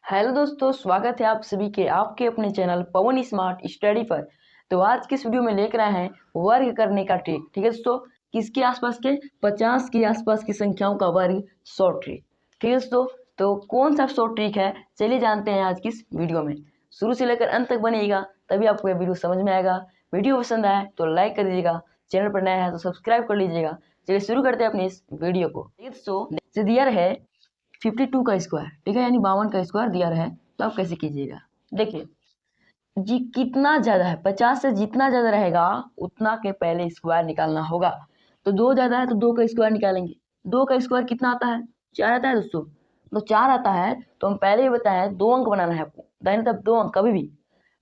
Hello दोस्तों, स्वागत है आप सभी के आपके अपने चैनल पवन स्मार्ट स्टडी पर। तो आज की इस वीडियो में लेकर आए हैं वर्ग करने का ट्रिक। ठीक है दोस्तों, किसके आसपास के 50 के आसपास की संख्याओं का वर्ग शॉर्ट ट्रिक। ठीक है दोस्तों, तो कौन सा शॉर्ट ट्रिक है चलिए जानते हैं आज की इस वीडियो में। शुरू से लेकर अंत तक बनेगा तभी आपको यह वीडियो समझ में आएगा। वीडियो पसंद आए तो लाइक कर दीजिएगा, चैनल पर नया है तो सब्सक्राइब कर लीजिएगा। चलिए शुरू करते हैं अपनी इस वीडियो को। ठीक है दोस्तों, दिया है 52 का स्क्वायर, ठीक है, यानी 52 का स्क्वायर दिया है। तो आप कैसे कीजिएगा, देखिए जी कितना ज्यादा है 50 से जितना ज्यादा रहेगा उतना के पहले स्क्वायर निकालना होगा। तो 2 ज्यादा है तो 2 का स्क्वायर निकालेंगे। 2 का स्क्वायर कितना आता है? 4 आता है दोस्तों। तो 4 आता है तो हम पहले ही बताया 2 अंक बनाना है आपको, दाहिने तरफ 2 अंक कभी भी।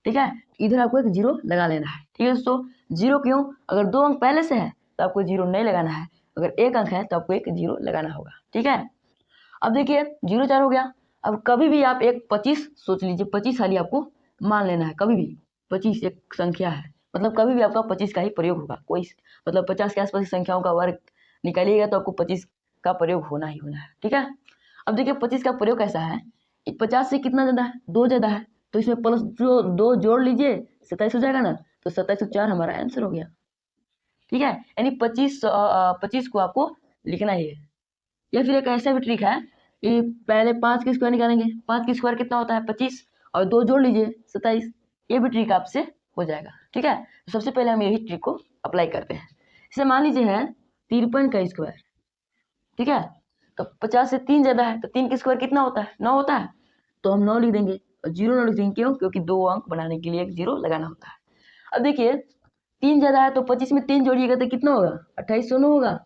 ठीक है, इधर आपको एक जीरो लगा लेना है। ठीक है दोस्तों, जीरो क्यों? अगर 2 अंक पहले से है तो आपको जीरो नहीं लगाना है, अगर 1 अंक है तो आपको एक जीरो लगाना होगा। ठीक है, अब देखिए 0 4 हो गया। अब कभी भी आप एक 25 सोच लीजिए, 25 वाली आपको मान लेना है। कभी भी 25 एक संख्या है, मतलब कभी भी आपका 25 का ही प्रयोग होगा। कोई मतलब 50 के आसपास की संख्याओं का वर्ग निकालिएगा तो आपको 25 का प्रयोग होना ही होना है। ठीक है, अब देखिए 25 का प्रयोग कैसा है। 50 से कितना ज्यादा है? 2 ज्यादा है, तो इसमें प्लस जो 2 जोड़ लीजिए 27 हो जाएगा ना। तो 27 और 4 हमारा आंसर हो गया। ठीक है, यानी 25 को आपको लिखना ही है। या फिर एक ऐसा भी ट्रिक है कि पहले 5 की स्क्वायर निकालेंगे। 5 की स्क्वायर कितना होता है? 25, और 2 जोड़ लीजिए 27। ये भी ट्रिक आपसे हो जाएगा। ठीक है, तो सबसे पहले हम यही ट्रिक को अप्लाई करते हैं। इसे मान लीजिए है 53 का स्क्वायर। ठीक है, तो 50 से 3 ज्यादा है तो 3 की स्क्वायर कितना होता है? 9 होता है। तो हम 9 लिख देंगे और 0 9 लिख देंगे। क्यों? क्योंकि 2 अंक बनाने के लिए एक 0 लगाना होता है। अब देखिए 3 ज्यादा है तो 25 में 3 जोड़िएगा तो कितना होगा? 2809 होगा।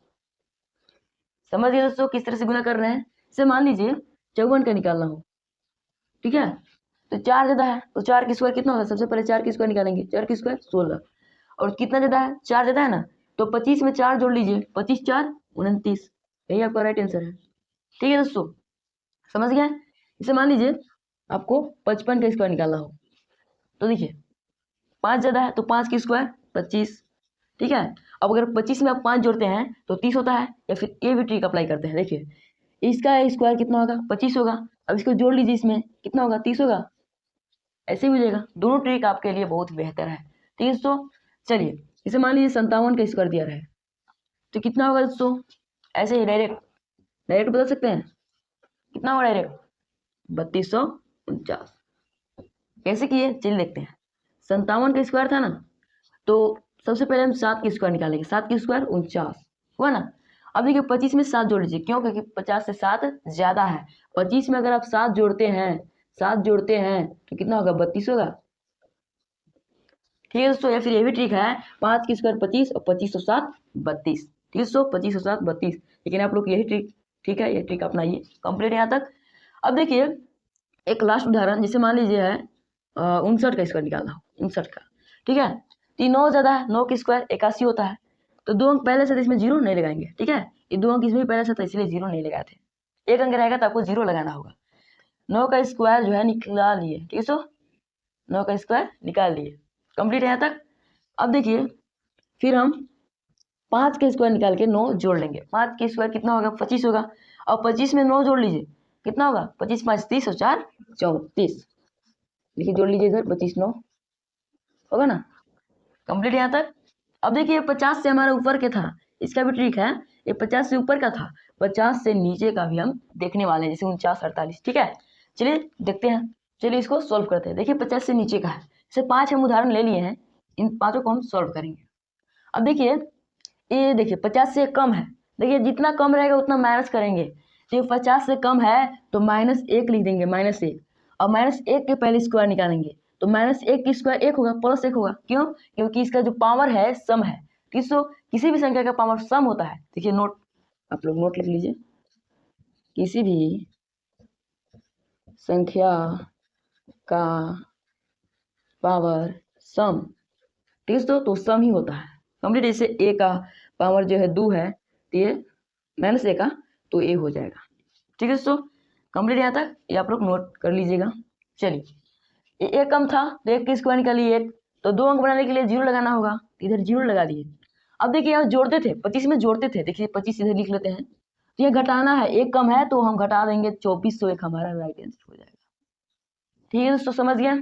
समझ गए दोस्तों किस तरह से गुना कर रहे हैं? इसे मान लीजिए 54 का निकालना हो। ठीक है, तो 4 ज्यादा है तो 4 की स्क्वायर कितना होगा? सबसे पहले 4 की स्क्वायर निकालेंगे। 4 की स्क्वायर 16। और कितना ज्यादा है? 4 ज्यादा है ना, तो 25 में 4 जोड़ लीजिए। 25 4 29। यही आपका राइट आंसर है। ठीक है दोस्तों, समझ गए? इसे मान लीजिए आपको 55 का स्क्वायर निकालना हो। तो देखिए 5 ज्यादा है तो 5 की स्क्वायर 25। ठीक है, अब अगर 25 में आप 5 जोड़ते हैं तो 30 होता है। या फिर ये भी ट्रिक अप्लाई करते हैं। देखिए इसका स्क्वायर कितना होगा? 25 होगा। अब इसको जोड़ लीजिए, इसमें कितना होगा? 30 होगा। ऐसे ही हो जाएगा। दोनों ट्रिक आपके लिए बहुत बेहतर है। ठीक है दोस्तों, चलिए इसे मान लीजिए 57 का स्क्वायर दिया रहे तो कितना होगा दोस्तों? ऐसे ही डायरेक्ट डायरेक्ट बदल सकते हैं। कितना होगा डायरेक्ट? 3249। कैसे किए चलिए देखते हैं। 57 का स्क्वायर था ना, तो सबसे पहले हम 7 की स्क्वायर निकालेंगे। 7 की स्क्वायर 49 हुआ ना। अब देखिए 25 में 7 जोड़ लीजिए। क्यों? क्योंकि 50 से 7 ज्यादा है। 25 में अगर आप 7 जोड़ते हैं, 7 जोड़ते हैं तो कितना होगा? 32 होगा। ठीक है दोस्तों, या फिर ये भी ट्रिक है 5 की स्क्वायर 25 और 25 और 7 32। ठीक है दोस्तों, 25 और 7 32। लेकिन आप लोग यही ट्रिक, ठीक है, ये ट्रिक अपनाइए कंप्लीट यहाँ तक। अब देखिए एक लास्ट उदाहरण, जैसे मान लीजिए है 59 का स्क्वायर निकालना हो। 59 का, ठीक है, तो 9 ज्यादा है। 9 की स्क्वायर 81 होता है। तो 2 अंक पहले से, तो इसमें जीरो नहीं लगाएंगे। ठीक है, ये 2 अंक इसमें पहले से था इसलिए जीरो नहीं लगाए थे। 1 अंक रहेगा तो आपको जीरो लगाना होगा। 9 का स्क्वायर जो है निकाल लिए। ठीक है सो 9 का स्क्वायर निकाल लिए। कंप्लीट है यहाँ तक। अब देखिए फिर हम 5 के स्क्वायर निकाल के 9 जोड़ लेंगे। 5 के स्क्वायर कितना होगा? 25 होगा। और 25 में 9 जोड़ लीजिए, कितना होगा? 25 5 30 और 4 34। देखिए जोड़ लीजिए इधर 25 9 होगा ना। कंप्लीट यहाँ तक। अब देखिए 50 से हमारा ऊपर के था, इसका भी ट्रिक है। ये 50 से ऊपर का था, 50 से नीचे का भी हम देखने वाले हैं, जैसे 49 48। ठीक है, चलिए देखते हैं। चलिए इसको सॉल्व करते हैं। देखिए 50 से नीचे का है, जैसे 5 हम उदाहरण ले लिए हैं, इन पांचों को हम सॉल्व करेंगे। अब देखिए ये देखिए 50 से कम है। देखिए जितना कम रहेगा उतना माइनस करेंगे। तो ये 50 से कम है तो -1 लिख देंगे, -1। और -1 के पहले स्क्वायर निकालेंगे तो -1 की स्क्वायर 1 होगा, +1 होगा। क्यों? क्योंकि इसका जो पावर है सम है। किसो किसी भी संख्या का पावर सम होता है। देखिए नोट, आप लोग नोट लिख लीजिए। किसी भी संख्या का पावर सम, ठीक है तो सम ही होता है। कंप्लीट। जैसे ए का पावर जो है 2 है तो ये -1 का तो ए हो जाएगा। ठीक है दोस्तों, कंप्लीट यहाँ तक। ये आप लोग नोट कर लीजिएगा। चलिए ये एक कम था तो 1 की स्क्वायर निकालिए 1। तो 2 अंक बनाने के लिए 0 लगाना होगा, इधर 0 लगा दिए। अब देखिए यहाँ जोड़ते थे, 25 में जोड़ते थे। देखिए 25 इधर लिख लेते हैं। तो ये घटाना है, एक कम है तो हम घटा देंगे 24 तो एक हमारा राइट आंसर हो जाएगा। ठीक है दोस्तों, समझ गए।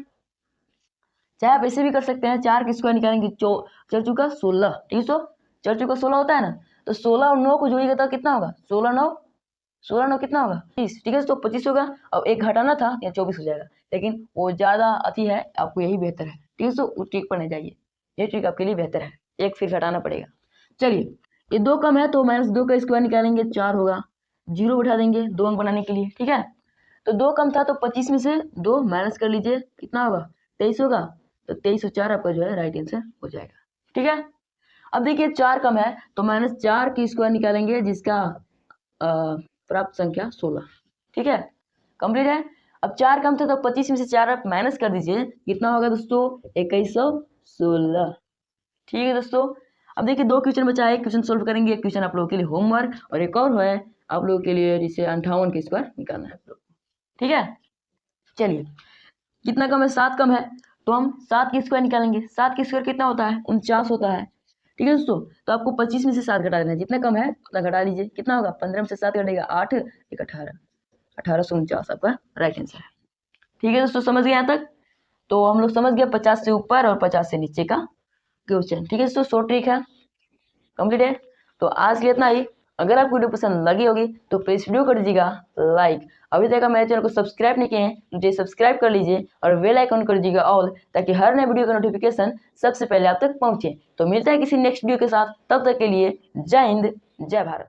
चाहे आप ऐसे भी कर सकते हैं, 4 का स्क्वायर निकालेंगे 4 चौका 16, ठीक है। 4 चौका 16 होता है ना, तो 16 और 9 को जोड़िएगा तो कितना होगा, 16 9 कितना होगा 20, ठीक है। तो 25 होगा। अब एक घटाना था या 24 हो जाएगा, लेकिन वो ज़्यादा अति है, आपको यही बेहतर है, ठीक है। तो उस ट्रिक पर नहीं जाइए, ये ट्रिक आपके लिए बेहतर है, एक फिर घटाना पड़ेगा। चलिए, ये 2 कम है तो -2 का स्क्वायर निकालेंगे 4 होगा, 0 बैठा देंगे 2 अंक बनाने के लिए, ठीक है। तो 2 कम था तो 25 में से 2 माइनस कर लीजिए, कितना होगा 23 होगा। तो 23 और 4 आपका जो है राइट आंसर हो जाएगा, ठीक है। अब देखिए 4 कम है तो -4 की स्क्वायर निकालेंगे, जिसका प्राप्त संख्या 16, ठीक है। कंप्लीट है। अब 4 कम था तो 25 में से 4 आप माइनस कर दीजिए, कितना होगा दोस्तों 2116, ठीक है दोस्तों। अब देखिए 2 क्वेश्चन बचा है, एक क्वेश्चन सोल्व करेंगे, एक क्वेश्चन आप लोगों के लिए होमवर्क, और एक और है आप लोगों के लिए, जिसे 58 के स्क्वायर निकालना है आप लोग, ठीक है। चलिए, कितना कम है, 7 कम है, तो हम 7 की स्क्वायर निकालेंगे। 7 की स्क्वायर कितना होता है, 49 होता है, ठीक है दोस्तों। तो आपको 25 में से 7 घटा देना है, जितना कम है उतना घटा लीजिए, कितना होगा 15 में से 7 घटेगा 8, एक 18, 1849 आपका राइट आंसर है, ठीक है दोस्तों। समझ गए यहाँ तक। तो हम लोग समझ गए 50 से ऊपर और 50 से नीचे का क्वेश्चन, ठीक है दोस्तों। शॉर्ट ट्रिक है, कंप्लीट है। तो आज के लिए इतना ही। अगर आपको वीडियो पसंद लगी होगी तो प्लीज वीडियो कर दीजिएगा लाइक। अभी तक मेरे चैनल को सब्सक्राइब नहीं किए हैं, मुझे सब्सक्राइब कर लीजिए और बेल आइकन कर दीजिएगा ऑल, ताकि हर नए वीडियो का नोटिफिकेशन सबसे पहले आप तक पहुंचे। तो मिलता है किसी नेक्स्ट वीडियो के साथ, तब तक के लिए जय हिंद, जय भारत।